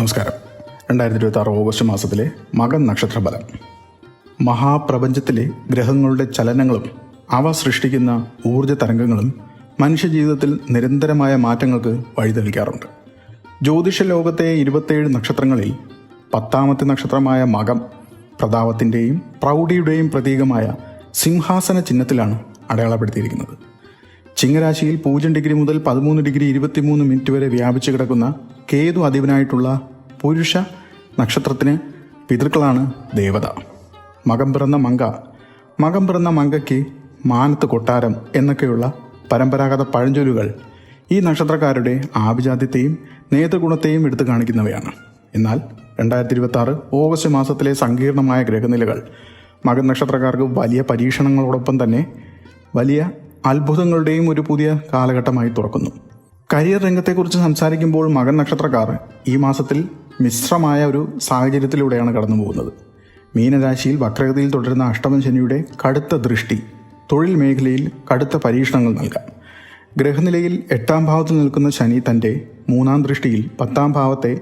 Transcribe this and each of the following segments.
നമസ്കാരം. 2026 ഓഗസ്റ്റ് മാസത്തിലെ മകൻ നക്ഷത്രഫലം. മഹാപ്രപഞ്ചത്തിലെ ഗ്രഹങ്ങളുടെ ചലനങ്ങളും അവ സൃഷ്ടിക്കുന്ന ഊർജ തരംഗങ്ങളും മനുഷ്യജീവിതത്തിൽ നിരന്തരമായ മാറ്റങ്ങൾക്ക് വഴിതെളിക്കാറുണ്ട്. ജ്യോതിഷ ലോകത്തെ 27 നക്ഷത്രങ്ങളിൽ 10ാമത്തെ നക്ഷത്രമായ മകം പ്രതാപത്തിൻ്റെയും പ്രൗഢിയുടെയും പ്രതീകമായ സിംഹാസന ചിഹ്നത്തിലാണ് അടയാളപ്പെടുത്തിയിരിക്കുന്നത്. ചിങ്ങരാശിയിൽ 0 ഡിഗ്രി മുതൽ 13 ഡിഗ്രി 23 മിനിറ്റ് വരെ വ്യാപിച്ചു കിടക്കുന്ന കേതു അധിപനായിട്ടുള്ള പുരുഷ നക്ഷത്രത്തിന് പിതൃക്കളാണ് ദേവത. മകം പിറന്ന മങ്കയ്ക്ക് മാനത്ത് കൊട്ടാരം എന്നൊക്കെയുള്ള പരമ്പരാഗത പഴഞ്ചൊല്ലുകൾ ഈ നക്ഷത്രക്കാരുടെ ആഭിജാത്യത്തെയും നേതൃഗുണത്തെയും എടുത്തു കാണിക്കുന്നവയാണ്. എന്നാൽ 2026 ഓഗസ്റ്റ് മാസത്തിലെ സങ്കീർണമായ ഗ്രഹനിലകൾ മകൻ നക്ഷത്രക്കാർക്ക് വലിയ പരീക്ഷണങ്ങളോടൊപ്പം തന്നെ വലിയ അത്ഭുതങ്ങളുടെയും ഒരു പുതിയ കാലഘട്ടമായി തുറക്കുന്നു. കരിയർ രംഗത്തെക്കുറിച്ച് സംസാരിക്കുമ്പോൾ മകൻ നക്ഷത്രക്കാർ ഈ മാസത്തിൽ മിശ്രമായ ഒരു സാഹചര്യത്തിലൂടെയാണ് കടന്നു പോകുന്നത്. മീനരാശിയിൽ വക്രഗതിയിൽ തുടരുന്ന അഷ്ടമ ശനിയുടെ കടുത്ത ദൃഷ്ടി തൊഴിൽ മേഖലയിൽ കടുത്ത പരീക്ഷണങ്ങൾ നൽകാം. ഗ്രഹനിലയിൽ 8ാം ഭാവത്തിൽ നിൽക്കുന്ന ശനി തൻ്റെ 3ാം ദൃഷ്ടിയിൽ 10ാം ഭാവത്തെ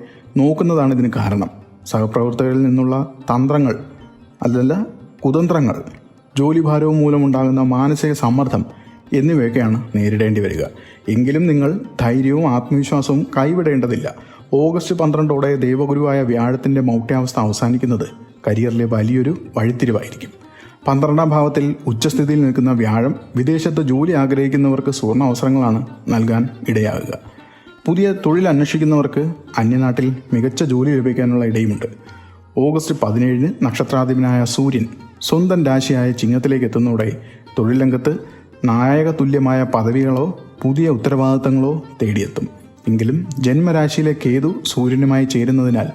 നോക്കുന്നതാണ് ഇതിന് കാരണം. സഹപ്രവർത്തകരിൽ നിന്നുള്ള തന്ത്രങ്ങൾ അതല്ല കുതന്ത്രങ്ങൾ, ജോലിഭാരവും മൂലമുണ്ടാകുന്ന മാനസിക സമ്മർദ്ദം എന്നിവയൊക്കെയാണ് നേരിടേണ്ടി വരിക. എങ്കിലും നിങ്ങൾ ധൈര്യവും ആത്മവിശ്വാസവും കൈവിടേണ്ടതില്ല. ഓഗസ്റ്റ് 12 ദേവഗുരുവായ വ്യാഴത്തിൻ്റെ മൗഢ്യാവസ്ഥ അവസാനിക്കുന്നത് കരിയറിലെ വലിയൊരു വഴിത്തിരിവായിരിക്കും. 12ാം ഭാവത്തിൽ ഉച്ചസ്ഥിതിയിൽ നിൽക്കുന്ന വ്യാഴം വിദേശത്ത് ജോലി ആഗ്രഹിക്കുന്നവർക്ക് സുവർണ അവസരങ്ങളാണ് നൽകാൻ ഇടയാകുക. പുതിയ തൊഴിൽ അന്വേഷിക്കുന്നവർക്ക് അന്യനാട്ടിൽ മികച്ച ജോലി ലഭിക്കാനുള്ള ഇടയുമുണ്ട്. ഓഗസ്റ്റ് 17 നക്ഷത്രാധിപനായ സൂര്യൻ സ്വന്തം രാശിയായ ചിങ്ങത്തിലേക്ക് എത്തുന്നതോടെ തൊഴിൽ രംഗത്ത് നായക തുല്യമായ പദവികളോ പുതിയ ഉത്തരവാദിത്തങ്ങളോ തേടിയെത്തും. എങ്കിലും ജന്മരാശിയിലെ കേതു സൂര്യനുമായി ചേരുന്നതിനാൽ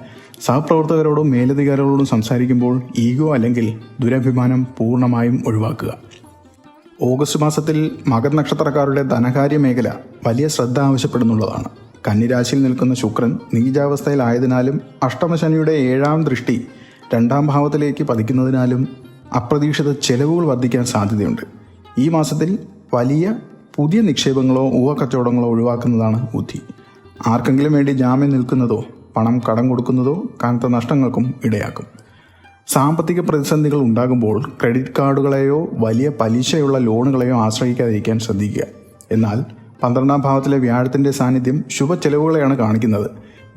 സഹപ്രവർത്തകരോടും മേലധികാരികളോടും സംസാരിക്കുമ്പോൾ ഈഗോ അല്ലെങ്കിൽ ദുരഭിമാനം പൂർണ്ണമായും ഒഴിവാക്കുക. ഓഗസ്റ്റ് മാസത്തിൽ മകർ നക്ഷത്രക്കാരുടെ ധനകാര്യ മേഖല വലിയ ശ്രദ്ധ ആവശ്യപ്പെടുന്നുള്ളതാണ്. കന്നിരാശിയിൽ നിൽക്കുന്ന ശുക്രൻ നീചാവസ്ഥയിലായതിനാലും അഷ്ടമശനിയുടെ 7ാം ദൃഷ്ടി 2ാം ഭാവത്തിലേക്ക് പതിക്കുന്നതിനാലും അപ്രതീക്ഷിത ചെലവുകൾ വർദ്ധിക്കാൻ സാധ്യതയുണ്ട്. ഈ മാസത്തിൽ വലിയ പുതിയ നിക്ഷേപങ്ങളോ ഊഹക്കച്ചവടങ്ങളോ ഒഴിവാക്കുന്നതാണ് ബുദ്ധി. ആർക്കെങ്കിലും വേണ്ടി ജാമ്യം നിൽക്കുന്നതോ പണം കടം കൊടുക്കുന്നതോ കനത്ത നഷ്ടങ്ങൾക്കും ഇടയാക്കും. സാമ്പത്തിക പ്രതിസന്ധികൾ ഉണ്ടാകുമ്പോൾ ക്രെഡിറ്റ് കാർഡുകളെയോ വലിയ പലിശയുള്ള ലോണുകളെയോ ആശ്രയിക്കാതിരിക്കാൻ ശ്രദ്ധിക്കുക. എന്നാൽ 12ാം ഭാവത്തിലെ വ്യാഴത്തിൻ്റെ സാന്നിധ്യം ശുഭ ചെലവുകളെയാണ് കാണിക്കുന്നത്.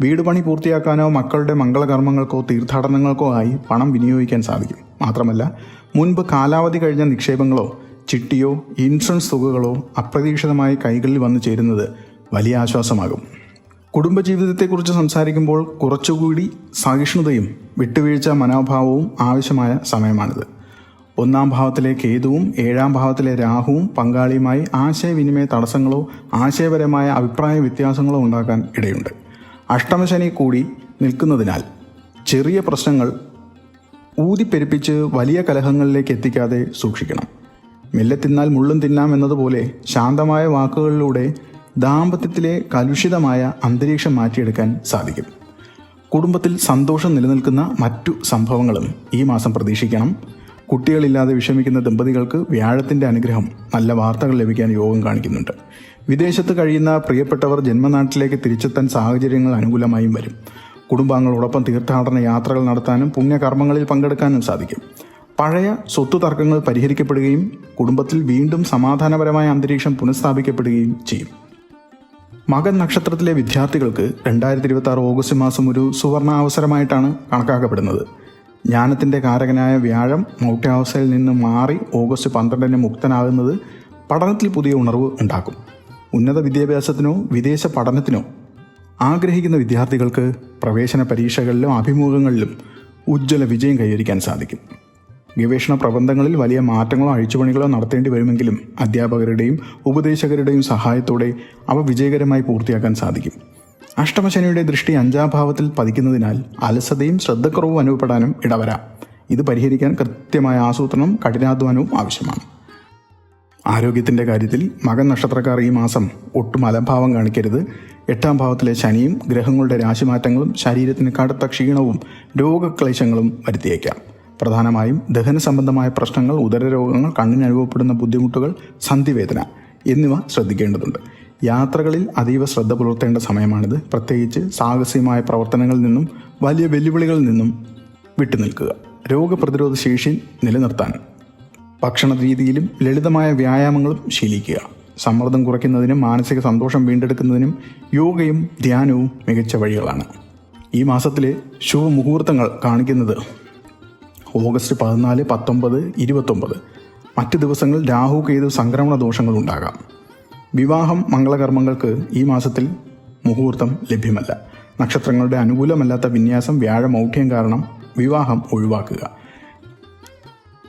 വീട് പണി പൂർത്തിയാക്കാനോ മക്കളുടെ മംഗളകർമ്മങ്ങൾക്കോ തീർത്ഥാടനങ്ങൾക്കോ ആയി പണം വിനിയോഗിക്കാൻ സാധിക്കും. മാത്രമല്ല മുൻപ് കാലാവധി കഴിഞ്ഞ നിക്ഷേപങ്ങളോ ചിട്ടിയോ ഇൻഷുറൻസ് തുകകളോ അപ്രതീക്ഷിതമായി കൈകളിൽ വന്നു ചേരുന്നത് വലിയ ആശ്വാസമാകും. കുടുംബജീവിതത്തെക്കുറിച്ച് സംസാരിക്കുമ്പോൾ കുറച്ചുകൂടി സഹിഷ്ണുതയും വിട്ടുവീഴ്ച മനോഭാവവും ആവശ്യമായ സമയമാണിത്. 1ാം ഭാവത്തിലെ കേതുവും 7ാം ഭാവത്തിലെ രാഹുവും പങ്കാളിയുമായി ആശയവിനിമയ തടസ്സങ്ങളോ ആശയപരമായ അഭിപ്രായ വ്യത്യാസങ്ങളോ ഉണ്ടാക്കാൻ ഇടയുണ്ട്. അഷ്ടമശനി കൂടി നിൽക്കുന്നതിനാൽ ചെറിയ പ്രശ്നങ്ങൾ ഊതിപ്പെരുപ്പിച്ച് വലിയ കലഹങ്ങളിലേക്ക് എത്തിക്കാതെ സൂക്ഷിക്കണം. മെല്ലെ തിന്നാൽ മുള്ളും തിന്നാം എന്നതുപോലെ ശാന്തമായ വാക്കുകളിലൂടെ ദാമ്പത്യത്തിലെ കലുഷിതമായ അന്തരീക്ഷം മാറ്റിയെടുക്കാൻ സാധിക്കും. കുടുംബത്തിൽ സന്തോഷം നിലനിൽക്കുന്ന മറ്റു സംഭവങ്ങളും ഈ മാസം പ്രതീക്ഷിക്കണം. കുട്ടികളില്ലാതെ വിഷമിക്കുന്ന ദമ്പതികൾക്ക് വ്യാഴത്തിൻ്റെ അനുഗ്രഹം നല്ല വാർത്തകൾ ലഭിക്കാൻ യോഗം കാണിക്കുന്നുണ്ട്. വിദേശത്ത് കഴിയുന്ന പ്രിയപ്പെട്ടവർ ജന്മനാട്ടിലേക്ക് തിരിച്ചെത്താൻ സാഹചര്യങ്ങൾ അനുകൂലമായും വരും. കുടുംബാംഗങ്ങളോടൊപ്പം തീർത്ഥാടന യാത്രകൾ നടത്താനും പുണ്യകർമ്മങ്ങളിൽ പങ്കെടുക്കാനും സാധിക്കും. പഴയ സ്വത്ത് തർക്കങ്ങൾ പരിഹരിക്കപ്പെടുകയും കുടുംബത്തിൽ വീണ്ടും സമാധാനപരമായ അന്തരീക്ഷം പുനഃസ്ഥാപിക്കപ്പെടുകയും ചെയ്യും. മകൻ നക്ഷത്രത്തിലെ വിദ്യാർത്ഥികൾക്ക് 2026 ഓഗസ്റ്റ് മാസം ഒരു സുവർണ അവസരമായിട്ടാണ് കണക്കാക്കപ്പെടുന്നത്. ജ്ഞാനത്തിൻ്റെ കാരകനായ വ്യാഴം മൗഢ്യാവസ്ഥയിൽ നിന്ന് മാറി ഓഗസ്റ്റ് 12 മുക്തനാകുന്നത് പഠനത്തിൽ പുതിയ ഉണർവ് ഉണ്ടാക്കും. ഉന്നത വിദ്യാഭ്യാസത്തിനോ വിദേശ പഠനത്തിനോ ആഗ്രഹിക്കുന്ന വിദ്യാർത്ഥികൾക്ക് പ്രവേശന പരീക്ഷകളിലും അഭിമുഖങ്ങളിലും ഉജ്ജ്വല വിജയം കൈവരിക്കാൻ സാധിക്കും. ഗവേഷണ പ്രബന്ധങ്ങളിൽ വലിയ മാറ്റങ്ങളോ അഴിച്ചുപണികളോ നടത്തേണ്ടി വരുമെങ്കിലും അധ്യാപകരുടെയും ഉപദേശകരുടെയും സഹായത്തോടെ അവ വിജയകരമായി പൂർത്തിയാക്കാൻ സാധിക്കും. അഷ്ടമശനിയുടെ ദൃഷ്ടി 5ാം ഭാവത്തിൽ പതിക്കുന്നതിനാൽ അലസതയും ശ്രദ്ധക്കുറവും അനുഭവപ്പെടാനും ഇടവരാം. ഇത് പരിഹരിക്കാൻ കൃത്യമായ ആസൂത്രണവും കഠിനാധ്വാനവും ആവശ്യമാണ്. ആരോഗ്യത്തിൻ്റെ കാര്യത്തിൽ മകൻ നക്ഷത്രക്കാർ ഈ മാസം ഒട്ടും അലംഭാവം കാണിക്കരുത്. 8ാം ഭാവത്തിലെ ശനിയും ഗ്രഹങ്ങളുടെ രാശിമാറ്റങ്ങളും ശരീരത്തിന് കടുത്ത ക്ഷീണവും രോഗക്ലേശങ്ങളും വരുത്തിയേക്കാം. പ്രധാനമായും ദഹന സംബന്ധമായ പ്രശ്നങ്ങൾ, ഉദരരോഗങ്ങൾ, കണ്ണിന് അനുഭവപ്പെടുന്ന ബുദ്ധിമുട്ടുകൾ, സന്ധിവേദന എന്നിവ ശ്രദ്ധിക്കേണ്ടതുണ്ട്. യാത്രകളിൽ അതീവ ശ്രദ്ധ പുലർത്തേണ്ട സമയമാണിത്. പ്രത്യേകിച്ച് സാഹസികമായ പ്രവർത്തനങ്ങളിൽ നിന്നും വലിയ വെല്ലുവിളികളിൽ നിന്നും വിട്ടുനിൽക്കുക. രോഗപ്രതിരോധ ശേഷി നിലനിർത്താൻ ഭക്ഷണ രീതിയിലും ലളിതമായ വ്യായാമങ്ങളും ശീലിക്കുക. സമ്മർദ്ദം കുറയ്ക്കുന്നതിനും മാനസിക സന്തോഷം വീണ്ടെടുക്കുന്നതിനും യോഗയും ധ്യാനവും മികച്ച വഴികളാണ്. ഈ മാസത്തിലെ ശുഭമുഹൂർത്തങ്ങൾ കാണിക്കുന്നത് ഓഗസ്റ്റ് 14, 19, 29. മറ്റ് ദിവസങ്ങൾ രാഹു കേതു സംക്രമണ ദോഷങ്ങൾ ഉണ്ടാകാം. വിവാഹം മംഗളകർമ്മങ്ങൾക്ക് ഈ മാസത്തിൽ മുഹൂർത്തം ലഭ്യമല്ല. നക്ഷത്രങ്ങളുടെ അനുകൂലമല്ലാത്ത വിന്യാസം, വ്യാഴമൗഢ്യം കാരണം വിവാഹം ഒഴിവാക്കുക.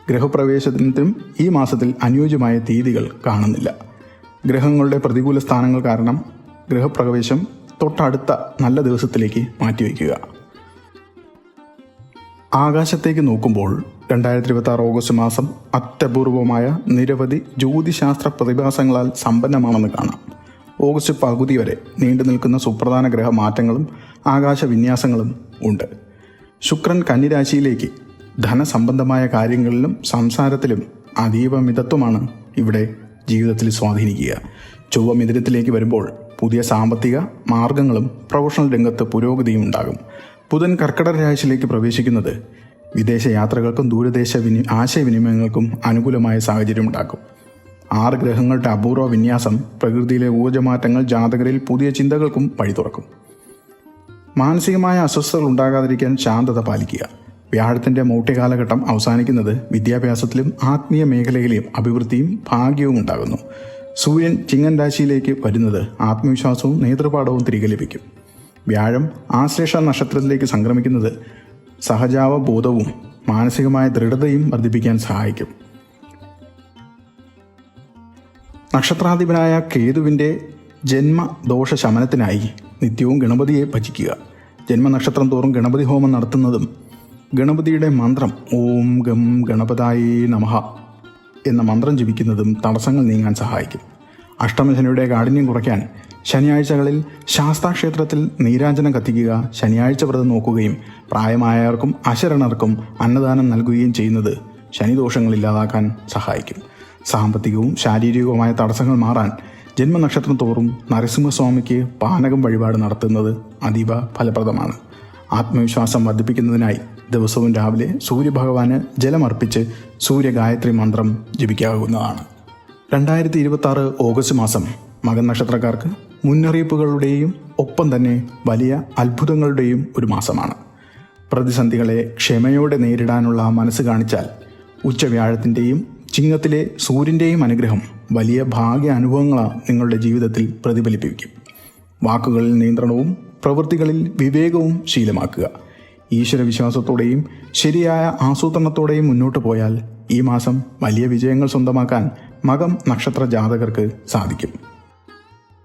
ഗ്രഹപ്രവേശനത്തിനും ഈ മാസത്തിൽ അനുയോജ്യമായ തീയതികൾ കാണുന്നില്ല. ഗ്രഹങ്ങളുടെ പ്രതികൂല സ്ഥാനങ്ങൾ കാരണം ഗൃഹപ്രവേശം തൊട്ടടുത്ത നല്ല ദിവസത്തിലേക്ക് മാറ്റിവെക്കുക. ആകാശത്തേക്ക് നോക്കുമ്പോൾ 2026 ഓഗസ്റ്റ് മാസം അത്യപൂർവമായ നിരവധി ജ്യോതിശാസ്ത്ര പ്രതിഭാസങ്ങളാൽ സമ്പന്നമാണെന്ന് കാണാം. ഓഗസ്റ്റ് പകുതി വരെ നീണ്ടു നിൽക്കുന്ന സുപ്രധാന ഗ്രഹമാറ്റങ്ങളും ആകാശവിന്യാസങ്ങളും ഉണ്ട്. ശുക്രൻ കന്നിരാശിയിലേക്ക് ധനസംബന്ധമായ കാര്യങ്ങളിലും സംസാരത്തിലും അതീവ മിതത്വമാണ് ഇവിടെ ജീവിതത്തിൽ സ്വാധീനിക്കുക. ചൊവ്വ മിഥുനത്തിലേക്ക് വരുമ്പോൾ പുതിയ സാമ്പത്തിക മാർഗങ്ങളും പ്രൊഫഷണൽ രംഗത്ത് പുരോഗതിയും ഉണ്ടാകും. ബുധൻ കർക്കിടക രാശിയിലേക്ക് പ്രവേശിക്കുന്നത് വിദേശ യാത്രകൾക്കും ദൂരദേശ ആശയവിനിമയങ്ങൾക്കും അനുകൂലമായ സാഹചര്യം ഉണ്ടാക്കും. 6 ഗ്രഹങ്ങളുടെ അപൂർവ വിന്യാസം പ്രകൃതിയിലെ ഊർജ്ജമാറ്റങ്ങൾ ജാതകരിൽ പുതിയ ചിന്തകൾക്കും വഴി തുറക്കും. മാനസികമായ അസ്വസ്ഥതകൾ ഉണ്ടാകാതിരിക്കാൻ ശാന്തത പാലിക്കുക. വ്യാഴത്തിൻ്റെ മൗഢ്യകാലഘട്ടം അവസാനിക്കുന്നത് വിദ്യാഭ്യാസത്തിലും ആത്മീയ മേഖലയിലെയും അഭിവൃദ്ധിയും ഭാഗ്യവും ഉണ്ടാകുന്നു. സൂര്യൻ ചിങ്ങൻ രാശിയിലേക്ക് വരുന്നത് ആത്മവിശ്വാസവും നേതൃപാഠവും തിരികെ ലഭിക്കും. വ്യാഴം ആശ്ലേഷ നക്ഷത്രത്തിലേക്ക് സംക്രമിക്കുന്നത് സഹജാവബോധവും മാനസികമായ ദൃഢതയും വർദ്ധിപ്പിക്കാൻ സഹായിക്കും. നക്ഷത്രാധിപനായ കേതുവിൻ്റെ ജന്മദോഷ ശമനത്തിനായി നിത്യവും ഗണപതിയെ ഭജിക്കുക. ജന്മനക്ഷത്രം തോറും ഗണപതി ഹോമം നടത്തുന്നതും ഗണപതിയുടെ മന്ത്രം ഓം ഗം ഗണപതായേ നമഃ എന്ന മന്ത്രം ജപിക്കുന്നതും തടസ്സങ്ങൾ നീങ്ങാൻ സഹായിക്കും. അഷ്ടമശനിയുടെ കാഠിന്യം കുറയ്ക്കാൻ ശനിയാഴ്ചകളിൽ ശാസ്താക്ഷേത്രത്തിൽ നീരാഞ്ജനം കത്തിക്കുക, ശനിയാഴ്ച വ്രതം നോക്കുകയും പ്രായമായവർക്കും അശരണർക്കും അന്നദാനം നൽകുകയും ചെയ്യുന്നത് ശനിദോഷങ്ങൾ ഇല്ലാതാക്കാൻ സഹായിക്കും. സാമ്പത്തികവും ശാരീരികവുമായ തടസ്സങ്ങൾ മാറാൻ ജന്മനക്ഷത്രം തോറും നരസിംഹസ്വാമിക്ക് പാനകം വഴിപാട് നടത്തുന്നത് അതീവ ഫലപ്രദമാണ്. ആത്മവിശ്വാസം വർദ്ധിപ്പിക്കുന്നതിനായി ദിവസവും രാവിലെ സൂര്യഭഗവാന് ജലമർപ്പിച്ച് സൂര്യഗായത്രി മന്ത്രം ജപിക്കാവുന്നതാണ്. 2026 ഓഗസ്റ്റ് മാസം മകൻ നക്ഷത്രക്കാർക്ക് മുന്നറിയിപ്പുകളുടെയും ഒപ്പം തന്നെ വലിയ അത്ഭുതങ്ങളുടെയും ഒരു മാസമാണ്. പ്രതിസന്ധികളെ ക്ഷമയോടെ നേരിടാനുള്ള മനസ്സ് കാണിച്ചാൽ ഉച്ചവ്യാഴത്തിൻ്റെയും ചിങ്ങത്തിലെ സൂര്യൻ്റെയും അനുഗ്രഹം വലിയ ഭാഗ്യ അനുഭവങ്ങളാണ് നിങ്ങളുടെ ജീവിതത്തിൽ പ്രതിഫലിപ്പിക്കും. വാക്കുകളിൽ നിയന്ത്രണവും പ്രവൃത്തികളിൽ വിവേകവും ശീലമാക്കുക. ഈശ്വരവിശ്വാസത്തോടെയും ശരിയായ ആസൂത്രണത്തോടെയും മുന്നോട്ട് പോയാൽ ഈ മാസം വലിയ വിജയങ്ങൾ സ്വന്തമാക്കാൻ മകം നക്ഷത്ര ജാതകർക്ക് സാധിക്കും.